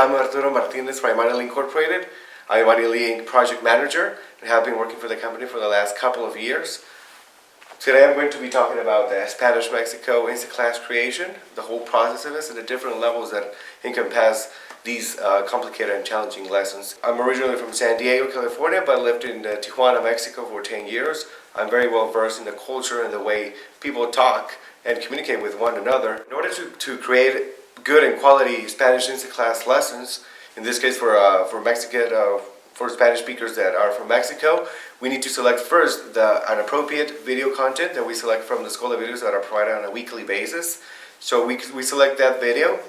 I'm Arturo Martinez from Imani Incorporated. I'm Imani Project Manager and have been working for the company for the last couple of years. Today I'm going to be talking about the Spanish Mexico Instaclass creation, the whole process of this, and the different levels that encompass these complicated and challenging lessons. I'm originally from San Diego, California, but lived in Tijuana, Mexico for 10 years. I'm very well versed in the culture and the way people talk and communicate with one another. In order to create good and quality Spanish Instaclass lessons, in this case for Mexican, for Spanish speakers that are from Mexico, we need to select first an appropriate video content that we select from the School of Videos that are provided on a weekly basis. So we select that video,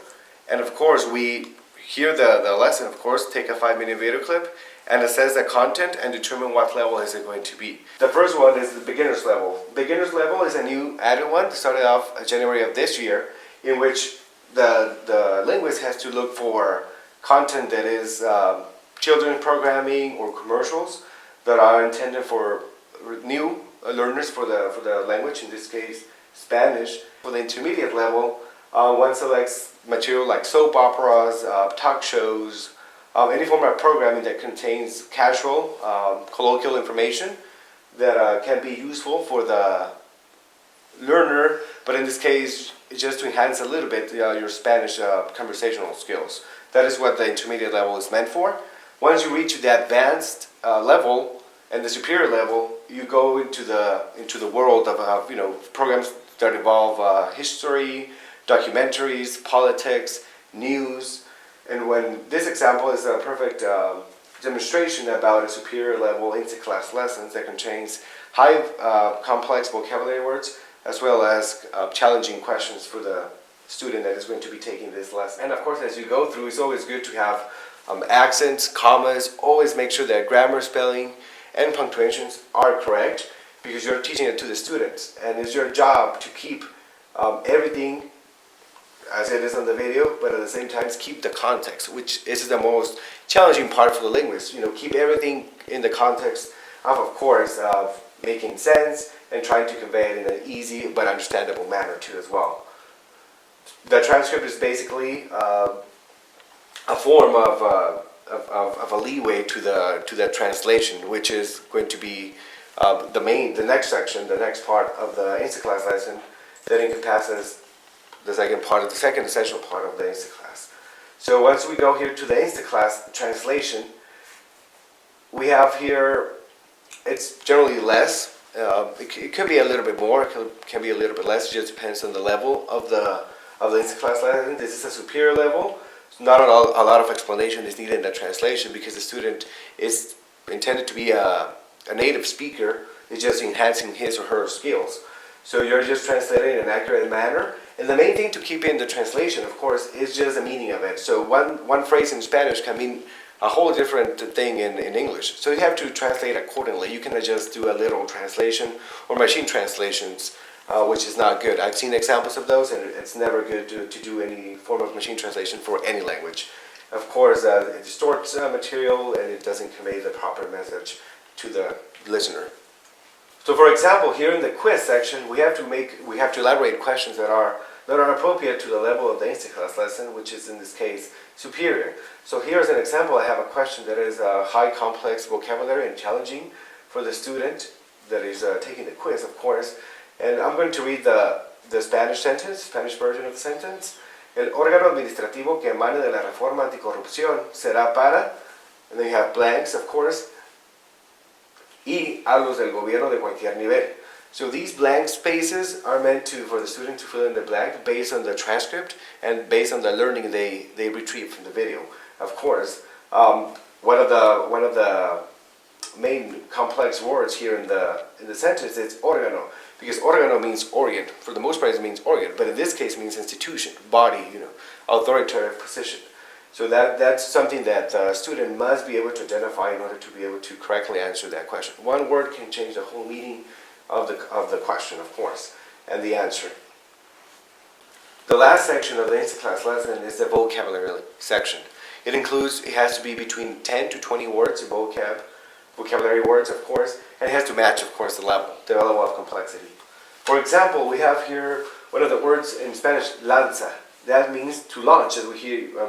and of course we hear the lesson, of course, take a 5-minute video clip and assess the content and determine what level is it going to be. The first one is the beginner's level. Beginner's level is a new added one that started off January of this year, in which the linguist has to look for content that is children's programming or commercials that are intended for new learners for the language, in this case Spanish. For the intermediate level, one selects material like soap operas, talk shows, any form of programming that contains casual, colloquial information that can be useful for the learner, but in this case just to enhance a little bit your Spanish conversational skills. That is what the intermediate level is meant for. Once you reach the advanced level and the superior level, you go into the world of programs that involve history, documentaries, politics, news. And when this example is a perfect demonstration about a superior level Instaclass lessons that contains high complex vocabulary words as well as challenging questions for the student that is going to be taking this lesson. And of course, as you go through, it's always good to have accents, commas. Always make sure that grammar, spelling, and punctuations are correct, because you're teaching it to the students, and it's your job to keep everything as it is on the video, but at the same time keep the context, which is the most challenging part for the linguist. Keep everything in the context of course, of making sense and trying to convey it in an easy but understandable manner too as well. The transcript is basically a form of a leeway to the translation, which is going to be the next section, the next part of the Instaclass lesson that encompasses the second essential part of the Instaclass. So once we go here to the Instaclass translation, we have here, it's generally less. It could be a little bit more, it can be a little bit less. It just depends on the level of the Instaclass lesson. This is a superior level. Not a lot of explanation is needed in the translation, because the student is intended to be a native speaker. It's just enhancing his or her skills. So you're just translating in an accurate manner. And the main thing to keep in the translation, of course, is just the meaning of it. So one phrase in Spanish can mean a whole different thing in English. So you have to translate accordingly. You can just do a literal translation or machine translations, which is not good. I've seen examples of those, and it's never good to do any form of machine translation for any language. Of course, it distorts material and it doesn't convey the proper message to the listener. So, for example, here in the quiz section, we have to elaborate questions that are appropriate to the level of the Instaclass lesson, which is in this case superior. So here's an example. I have a question that is high complex vocabulary and challenging for the student that is taking the quiz, of course. And I'm going to read the Spanish version of the sentence. El órgano administrativo que emane de la reforma anticorrupción será para, and then you have blanks, of course, y a los del gobierno de cualquier nivel. So these blank spaces are meant for the student to fill in the blank based on the transcript and based on the learning they retrieve from the video. Of course, one of the main complex words here in the sentence is órgano, because órgano means organ. For the most part, it means organ, but in this case, it means institution, body, authoritative position. So that's something that the student must be able to identify in order to be able to correctly answer that question. One word can change the whole meaning of the question, of course, and the answer. The last section of the Instaclass lesson is the vocabulary section. It has to be between 10 to 20 words of vocabulary words, of course, and it has to match, of course, the level of complexity. For example, we have here one of the words in Spanish, lanza. That means to launch, as we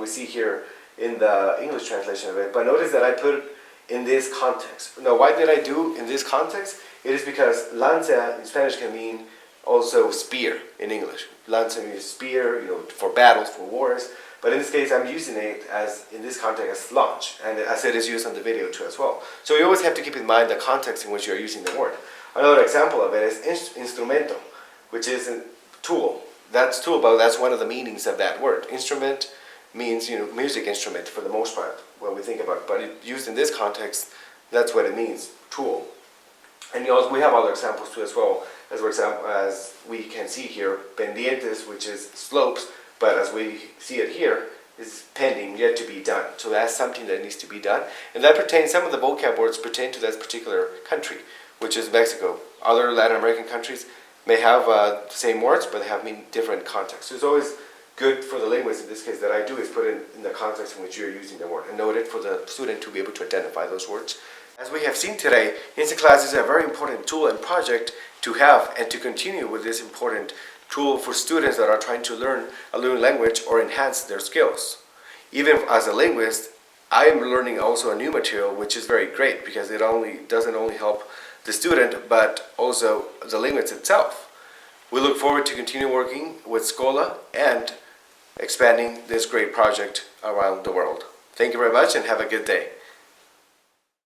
see here in the English translation of it, but notice that I put it in this context. Now, why did I do in this context? It is because lanza in Spanish can mean also spear in English. Lanza means spear, for battles, for wars. But in this case, I'm using it as, in this context, as launch, and as it is used on the video too as well. So you always have to keep in mind the context in which you're using the word. Another example of it is instrumento, which is a tool. That's tool, but that's one of the meanings of that word. Instrument means, music instrument for the most part when we think about it. But used in this context, that's what it means, tool. And we have other examples too as well. As for example, as we can see here, pendientes, which is slopes, but as we see it here, is pending, yet to be done. So that's something that needs to be done. And that pertains, some of the vocab words pertain to that particular country, which is Mexico. Other Latin American countries may have the same words, but they have different contexts. So it's always good for the linguist, in this case, that I do, is put it in the context in which you're using the word and note it for the student to be able to identify those words. As we have seen today, InstaClass is a very important tool and project to have and to continue with this important tool for students that are trying to learn a new language or enhance their skills. Even as a linguist, I am learning also a new material, which is very great because it doesn't only help the student, but also the linguist itself. We look forward to continue working with Scola and expanding this great project around the world. Thank you very much and have a good day.